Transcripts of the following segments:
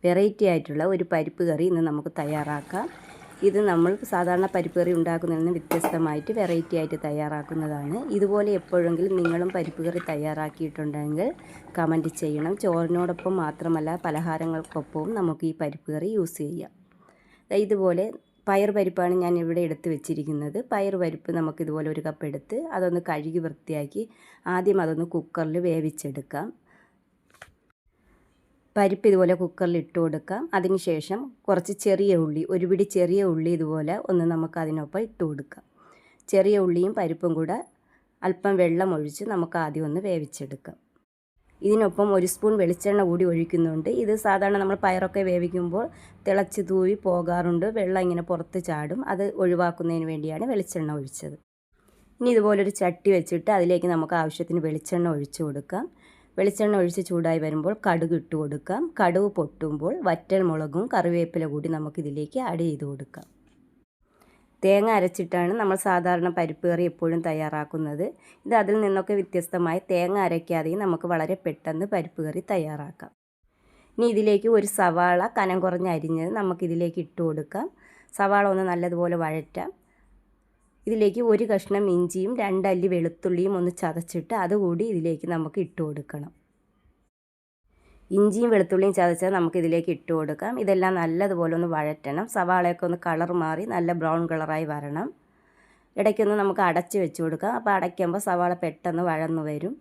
Variety ആയിട്ടുള്ള ഒരു പരിപ്പ് കറി ഇന്ന് നമുക്ക് തയ്യാറാക്കാം. ഇത് നമ്മൾ സാധാരണ പരിപ്പ് കറി ഉണ്ടാക്കുന്നതിൽ നിന്ന് വ്യത്യസ്തമായിട്ട് വെറൈറ്റി ആയിട്ട് തയ്യാറാക്കുന്നതാണ്. ഇതുപോലെ എപ്പോഴെങ്കിലും നിങ്ങളും പരിപ്പ് കറി തയ്യാറാക്കിയിട്ടുണ്ടെങ്കിൽ കമൻറ്റ് ചെയ്യണം. ചോറിനോടൊപ്പം മാത്രമല്ല പലഹാരങ്ങൾക്കൊപ്പവും നമുക്ക് ഈ പരിപ്പ് കറി യൂസ് ചെയ്യാം. ഇതുപോലെ പയർ പരിപ്പാണ് ഞാൻ ഇവിടെ എടുത്ത് വെച്ചിരിക്കുന്നത്. പയർ പരിപ്പ് നമുക്കിതുപോലെ ഒരു കപ്പ് എടുത്ത് അതൊന്ന് കഴുകി വൃത്തിയാക്കി ആദ്യം അതൊന്ന് കുക്കറിൽ വേവിച്ചെടുക്കാം. പരിപ്പ് ഇതുപോലെ കുക്കറിൽ ഇട്ട് കൊടുക്കാം. അതിനുശേഷം കുറച്ച് ചെറിയ ഉള്ളി, ഒരു പിടി ചെറിയ ഉള്ളി ഇതുപോലെ ഒന്ന് നമുക്ക് അതിനൊപ്പം ഇട്ട് കൊടുക്കാം. ചെറിയ ഉള്ളിയും പരിപ്പും കൂടെ അല്പം വെള്ളം ഒഴിച്ച് നമുക്ക് ആദ്യം ഒന്ന് വേവിച്ചെടുക്കാം. ഇതിനൊപ്പം ഒരു സ്പൂൺ വെളിച്ചെണ്ണ കൂടി ഒഴിക്കുന്നുണ്ട്. ഇത് സാധാരണ നമ്മൾ പയറൊക്കെ വേവിക്കുമ്പോൾ തിളച്ച് തൂവി പോകാറുണ്ട്, വെള്ളം ഇങ്ങനെ പുറത്ത് ചാടും. അത് ഒഴിവാക്കുന്നതിന് വേണ്ടിയാണ് വെളിച്ചെണ്ണ ഒഴിച്ചത്. ഇനി ഇതുപോലൊരു ചട്ടി വെച്ചിട്ട് അതിലേക്ക് നമുക്ക് ആവശ്യത്തിന് വെളിച്ചെണ്ണ ഒഴിച്ചു കൊടുക്കാം. വെളിച്ചെണ്ണ ഒഴിച്ച് ചൂടായി വരുമ്പോൾ കടുക് ഇട്ട് കൊടുക്കാം. കടുക് പൊട്ടുമ്പോൾ വറ്റൽ മുളകും കറിവേപ്പില കൂടി നമുക്കിതിലേക്ക് ആഡ് ചെയ്ത് കൊടുക്കാം. തേങ്ങ അരച്ചിട്ടാണ് നമ്മൾ സാധാരണ പരിപ്പ് കറി എപ്പോഴും തയ്യാറാക്കുന്നത്. ഇത് അതിൽ നിന്നൊക്കെ വ്യത്യസ്തമായി തേങ്ങ അരയ്ക്കാതെയും നമുക്ക് വളരെ പെട്ടെന്ന് പരിപ്പ് കറി തയ്യാറാക്കാം. ഇനി ഇതിലേക്ക് ഒരു സവാള കനം കുറഞ്ഞ് അരിഞ്ഞത് നമുക്കിതിലേക്ക് ഇട്ട് കൊടുക്കാം. സവാള ഒന്ന് നല്ലതുപോലെ വഴറ്റാം. ഇതിലേക്ക് ഒരു കഷ്ണം ഇഞ്ചിയും 2 അല്ലി വെളുത്തുള്ളിയും ഒന്ന് ചതച്ചിട്ട് അതുകൂടി ഇതിലേക്ക് നമുക്ക് ഇട്ട് കൊടുക്കണം. ഇഞ്ചിയും വെളുത്തുള്ളിയും ചതച്ചത് നമുക്കിതിലേക്ക് ഇട്ട് കൊടുക്കാം. ഇതെല്ലാം നല്ലതുപോലെ ഒന്ന് വഴറ്റണം. സവാളയൊക്കെ ഒന്ന് കളർ മാറി നല്ല ബ്രൗൺ കളറായി വരണം. ഇടയ്ക്കൊന്ന് നമുക്ക് അടച്ച് വെച്ച് കൊടുക്കാം. അപ്പോൾ അടയ്ക്കുമ്പോൾ സവാള പെട്ടെന്ന് വഴന്നു വരും.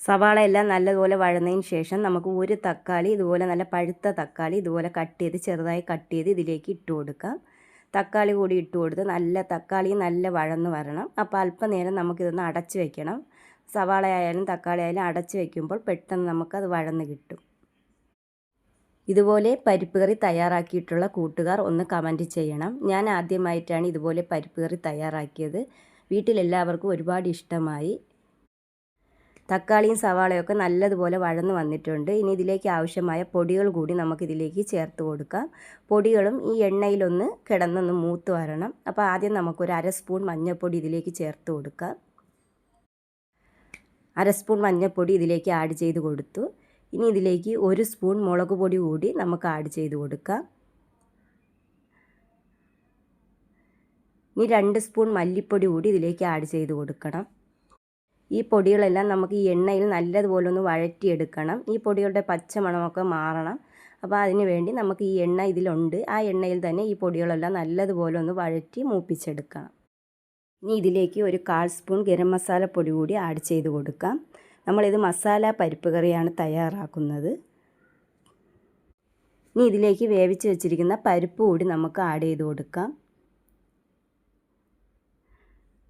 സവാള എല്ലാം നല്ലതുപോലെ വഴന്നതിന് ശേഷം നമുക്ക് ഒരു തക്കാളി, ഇതുപോലെ നല്ല പഴുത്ത തക്കാളി ഇതുപോലെ ചെറുതായി കട്ട് ചെയ്ത് ഇതിലേക്ക് ഇട്ട് കൊടുക്കാം. തക്കാളി കൂടി ഇട്ട് കൊടുത്ത് തക്കാളി നല്ല വഴന്ന് വരണം. അപ്പോൾ അല്പനേരം നമുക്കിതൊന്ന് അടച്ച് വെക്കണം. സവാള ആയാലും തക്കാളി ആയാലും അടച്ച് വയ്ക്കുമ്പോൾ പെട്ടെന്ന് നമുക്കത് വഴന്ന് കിട്ടും. ഇതുപോലെ പരിപ്പ് കറി തയ്യാറാക്കിയിട്ടുള്ള കൂട്ടുകാർ ഒന്ന് കമൻറ്റ് ചെയ്യണം. ഞാൻ ആദ്യമായിട്ടാണ് ഇതുപോലെ പരിപ്പ് കറി തയ്യാറാക്കിയത്. വീട്ടിലെല്ലാവർക്കും ഒരുപാട് ഇഷ്ടമായി. തക്കാളിയും സവാളയൊക്കെ നല്ലതുപോലെ വഴന്ന് വന്നിട്ടുണ്ട്. ഇനി ഇതിലേക്ക് ആവശ്യമായ പൊടികൾ കൂടി നമുക്കിതിലേക്ക് ചേർത്ത് കൊടുക്കാം. പൊടികളും ഈ എണ്ണയിലൊന്ന് കിടന്നൊന്ന് മൂത്ത് വരണം. അപ്പോൾ ആദ്യം നമുക്കൊരു 1/2 സ്പൂൺ മഞ്ഞൾപ്പൊടി ഇതിലേക്ക് ചേർത്ത് കൊടുക്കാം. 1/2 സ്പൂൺ മഞ്ഞൾപ്പൊടി ഇതിലേക്ക് ആഡ് ചെയ്ത് കൊടുത്തു. ഇനി ഇതിലേക്ക് 1 സ്പൂൺ മുളക് പൊടി കൂടി നമുക്ക് ആഡ് ചെയ്ത് കൊടുക്കാം. ഇനി 2 സ്പൂൺ മല്ലിപ്പൊടി കൂടി ഇതിലേക്ക് ആഡ് ചെയ്ത് കൊടുക്കണം. ഈ പൊടികളെല്ലാം നമുക്ക് ഈ എണ്ണയിൽ നല്ലതുപോലെ ഒന്ന് വഴറ്റിയെടുക്കണം. ഈ പൊടികളുടെ പച്ചമണമൊക്കെ മാറണം. അപ്പോൾ അതിന് വേണ്ടി നമുക്ക് ഈ എണ്ണ ഇതിലുണ്ട്. ആ എണ്ണയിൽ തന്നെ ഈ പൊടികളെല്ലാം നല്ലതുപോലെ ഒന്ന് വഴറ്റി മൂപ്പിച്ചെടുക്കണം. ഇനി ഇതിലേക്ക് ഒരു 1/4 സ്പൂൺ ഗരം മസാല പൊടി കൂടി ആഡ് ചെയ്ത് കൊടുക്കാം. നമ്മളിത് മസാല പരിപ്പ് കറിയാണ് തയ്യാറാക്കുന്നത്. ഇനി ഇതിലേക്ക് വേവിച്ച് വെച്ചിരിക്കുന്ന പരിപ്പ് കൂടി നമുക്ക് ആഡ് ചെയ്ത് കൊടുക്കാം.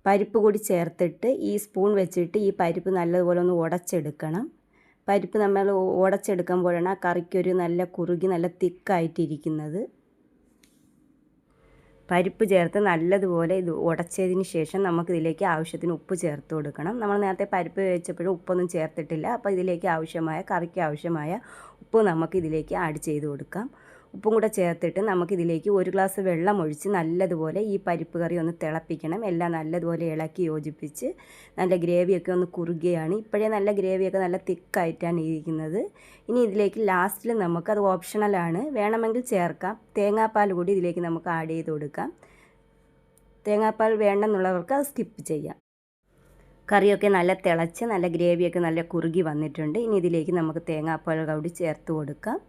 പരിപ്പ് കൂടി ചേർത്തിട്ട് ഈ സ്പൂൺ വെച്ചിട്ട് ഈ പരിപ്പ് നല്ലതുപോലെ ഒന്ന് ഉടച്ചെടുക്കണം. പരിപ്പ് നമ്മൾ ഉടച്ചെടുക്കുമ്പോഴാണ് ആ കറിക്കൊരു നല്ല കുറുകി നല്ല തിക്കായിട്ടിരിക്കുന്നത്. പരിപ്പ് ചേർത്ത് നല്ലതുപോലെ ഇത് ഉടച്ചതിന് ശേഷം നമുക്കിതിലേക്ക് ആവശ്യത്തിന് ഉപ്പ് ചേർത്ത് കൊടുക്കണം. നമ്മൾ നേരത്തെ പരിപ്പ് വേവിച്ചപ്പോഴും ഉപ്പൊന്നും ചേർത്തിട്ടില്ല. അപ്പോൾ ഇതിലേക്ക് കറിക്ക് ആവശ്യമായ ഉപ്പ് നമുക്കിതിലേക്ക് ആഡ് ചെയ്ത് കൊടുക്കാം. ഉപ്പും കൂടെ ചേർത്തിട്ട് നമുക്കിതിലേക്ക് 1 ഗ്ലാസ് വെള്ളം ഒഴിച്ച് നല്ലതുപോലെ ഈ പരിപ്പ് കറി ഒന്ന് തിളപ്പിക്കണം. എല്ലാം നല്ലതുപോലെ ഇളക്കി യോജിപ്പിച്ച് നല്ല ഗ്രേവിയൊക്കെ ഒന്ന് കുറുകയാണ്. ഇപ്പോഴേ നല്ല ഗ്രേവിയൊക്കെ നല്ല തിക്കായിട്ടാണ് ഇരിക്കുന്നത്. ഇനി ഇതിലേക്ക് ലാസ്റ്റിൽ നമുക്കത് ഓപ്ഷണലാണ്, വേണമെങ്കിൽ ചേർക്കാം. തേങ്ങാപ്പാൽ കൂടി ഇതിലേക്ക് നമുക്ക് ആഡ് ചെയ്ത് കൊടുക്കാം. തേങ്ങാപ്പാൽ വേണ്ടെന്നുള്ളവർക്ക് അത് സ്കിപ്പ് ചെയ്യാം. കറിയൊക്കെ നല്ല തിളച്ച് നല്ല ഗ്രേവിയൊക്കെ നല്ല കുറുകി വന്നിട്ടുണ്ട്. ഇനി ഇതിലേക്ക് നമുക്ക് തേങ്ങാപ്പാൽ കൂടി ചേർത്ത് കൊടുക്കാം.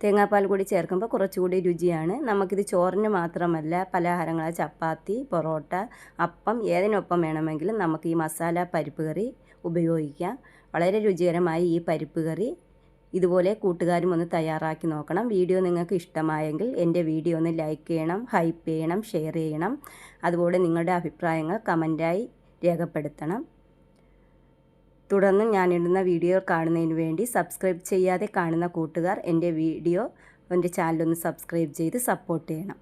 തേങ്ങാപ്പാൽ കൂടി ചേർക്കുമ്പോൾ കുറച്ചുകൂടി രുചിയാണ്. നമുക്കിത് ചോറിന് മാത്രമല്ല പലഹാരങ്ങൾ, ചപ്പാത്തി, പൊറോട്ട, അപ്പം ഏതിനൊപ്പം വേണമെങ്കിലും നമുക്ക് ഈ മസാല പരിപ്പ് കറി ഉപയോഗിക്കാം. വളരെ രുചികരമായ ഈ പരിപ്പ് കറി ഇതുപോലെ കൂട്ടുകാരും ഒന്ന് തയ്യാറാക്കി നോക്കണം. വീഡിയോ നിങ്ങൾക്ക് ഇഷ്ടമായെങ്കിൽ എൻ്റെ വീഡിയോ ഒന്ന് ലൈക്ക് ചെയ്യണം, ഹൈപ്പ് ചെയ്യണം, ഷെയർ ചെയ്യണം. അതുപോലെ നിങ്ങളുടെ അഭിപ്രായങ്ങൾ കമൻറ്റായി രേഖപ്പെടുത്തണം. തുടർന്നും ഞാനിടുന്ന വീഡിയോ കാണുന്നതിന് വേണ്ടി സബ്സ്ക്രൈബ് ചെയ്യാതെ കാണുന്ന കൂട്ടുകാർ എൻ്റെ ചാനലൊന്ന് സബ്സ്ക്രൈബ് ചെയ്ത് സപ്പോർട്ട് ചെയ്യണം.